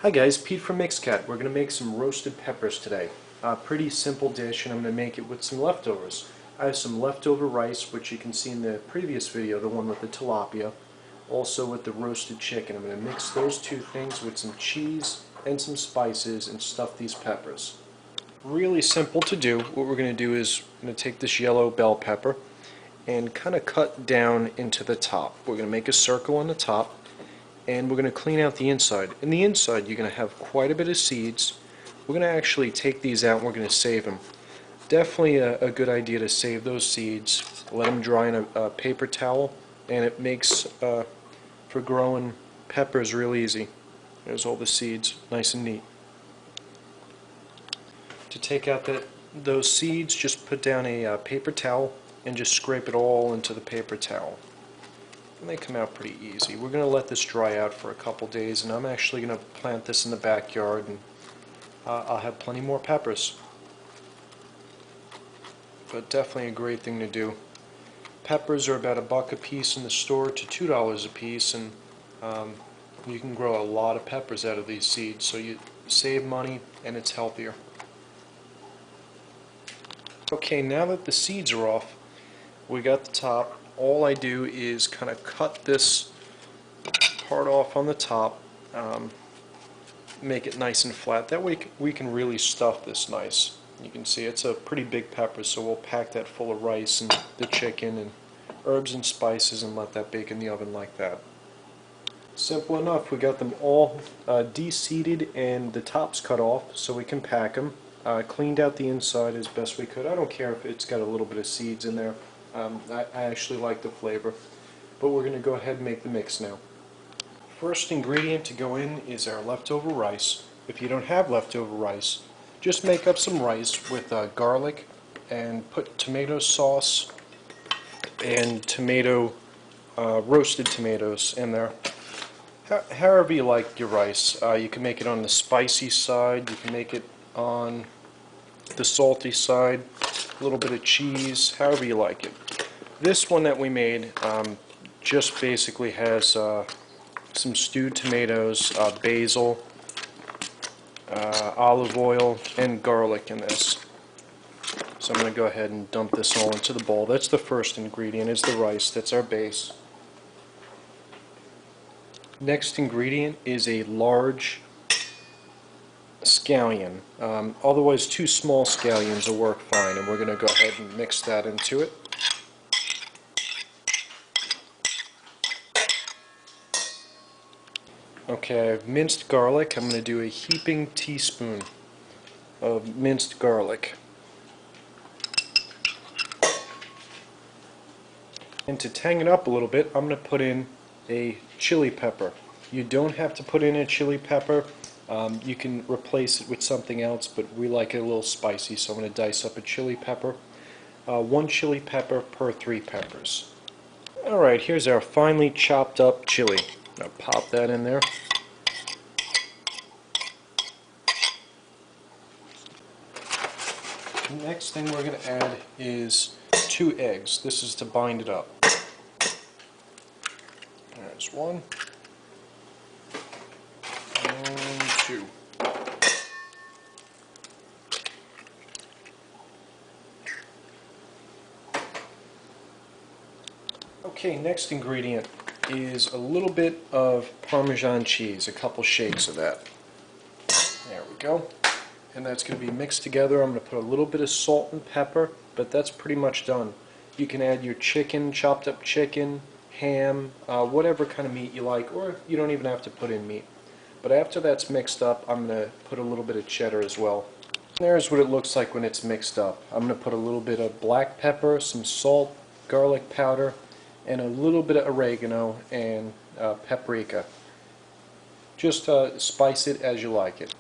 Hi guys, Pete from Mixcat. We're going to make some roasted peppers today. A pretty simple dish, and I'm going to make it with some leftovers. I have some leftover rice, which you can see in the previous video, the one with the tilapia, also with the roasted chicken. I'm going to mix those two things with some cheese and some spices and stuff these peppers. Really simple to do. What we're going to do is I'm going to take this yellow bell pepper and kind of cut down into the top. We're going to make a circle on the top, and we're going to clean out the inside. In the inside you're going to have quite a bit of seeds. We're going to actually take these out and we're going to save them. Definitely a good idea to save those seeds, let them dry in a paper towel, and it makes for growing peppers real easy. There's all the seeds, nice and neat. To take out those seeds, just put down a paper towel and just scrape it all into the paper towel. And they come out pretty easy. We're going to let this dry out for a couple days, and I'm actually going to plant this in the backyard, and I'll have plenty more peppers. But definitely a great thing to do. Peppers are about $1 a piece in the store to $2 a piece, and you can grow a lot of peppers out of these seeds, so you save money and it's healthier. Okay, now that the seeds are off, we got the top. All I do is kind of cut this part off on the top, make it nice and flat. That way we can really stuff this nice. You can see it's a pretty big pepper, so we'll pack that full of rice and the chicken and herbs and spices and let that bake in the oven like that. Simple enough. We got them all de-seeded and the tops cut off so we can pack them. Cleaned out the inside as best we could. I don't care if it's got a little bit of seeds in there. I actually like the flavor. But we're going to go ahead and make the mix now. First ingredient to go in is our leftover rice. If you don't have leftover rice, just make up some rice with garlic and put tomato sauce and roasted tomatoes in there. However you like your rice. You can make it on the spicy side, you can make it on the salty side, a little bit of cheese, however you like it. This one that we made just basically has some stewed tomatoes, basil, olive oil, and garlic in this. So I'm going to go ahead and dump this all into the bowl. That's the first ingredient, is the rice. That's our base. Next ingredient is a large scallion. Otherwise, 2 small scallions will work fine, and we're going to go ahead and mix that into it. Okay, I have minced garlic. I'm going to do a heaping teaspoon of minced garlic. And to tang it up a little bit, I'm going to put in a chili pepper. You don't have to put in a chili pepper. You can replace it with something else, but we like it a little spicy, so I'm going to dice up a chili pepper. 1 chili pepper per 3 peppers. Alright, here's our finely chopped up chili. I'll pop that in there. The next thing we're going to add is 2 eggs. This is to bind it up. There's 1 and 2. Okay, next ingredient is a little bit of Parmesan cheese, a couple shakes of that. There we go. And that's going to be mixed together. I'm going to put a little bit of salt and pepper, but that's pretty much done. You can add your chicken, chopped up chicken, ham, whatever kind of meat you like, or you don't even have to put in meat. But after that's mixed up, I'm going to put a little bit of cheddar as well. There's what it looks like when it's mixed up. I'm going to put a little bit of black pepper, some salt, garlic powder, and a little bit of oregano and paprika. Just spice it as you like it.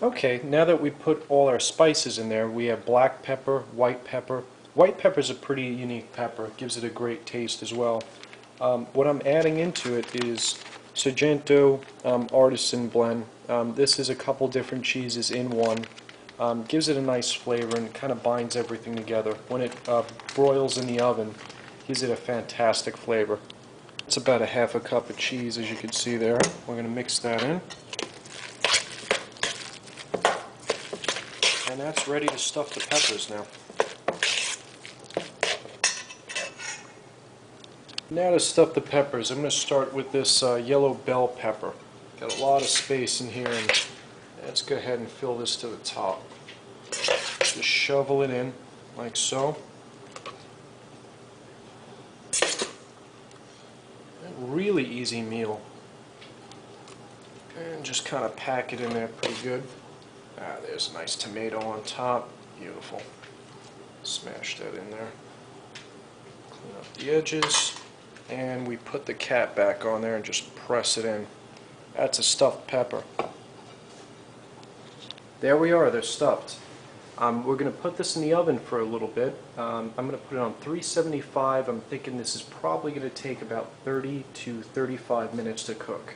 Okay, now that we put all our spices in there, we have black pepper, white pepper. White pepper is a pretty unique pepper. It gives it a great taste as well. What I'm adding into it is Sargento Artisan Blend. This is a couple different cheeses in one. Gives it a nice flavor and kind of binds everything together. When it broils in the oven, gives it a fantastic flavor. It's about a 1/2 cup of cheese, as you can see there. We're going to mix that in. And that's ready to stuff the peppers now. Now to stuff the peppers, I'm going to start with this yellow bell pepper. Got a lot of space in here, and let's go ahead and fill this to the top. Just shovel it in, like so. A really easy meal. And just kind of pack it in there pretty good. There's a nice tomato on top. Beautiful. Smash that in there. Clean up the edges. And we put the cap back on there and just press it in. That's a stuffed pepper. There we are, they're stuffed. We're going to put this in the oven for a little bit. I'm going to put it on 375. I'm thinking this is probably going to take about 30 to 35 minutes to cook.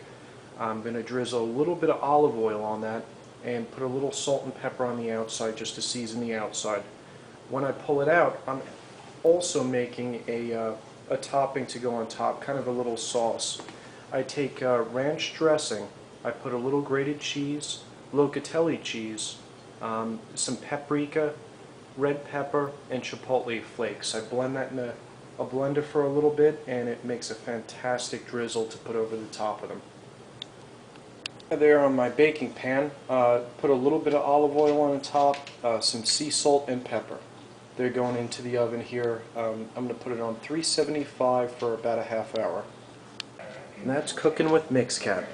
I'm going to drizzle a little bit of olive oil on that and put a little salt and pepper on the outside just to season the outside. When I pull it out, I'm also making a topping to go on top, kind of a little sauce. I take ranch dressing, I put a little grated cheese, locatelli cheese, some paprika, red pepper, and chipotle flakes. I blend that in a blender for a little bit, and it makes a fantastic drizzle to put over the top of them. There on my baking pan, put a little bit of olive oil on the top, some sea salt and pepper. They're going into the oven here. I'm going to put it on 375 for about a half hour. And that's cooking with Mixcap.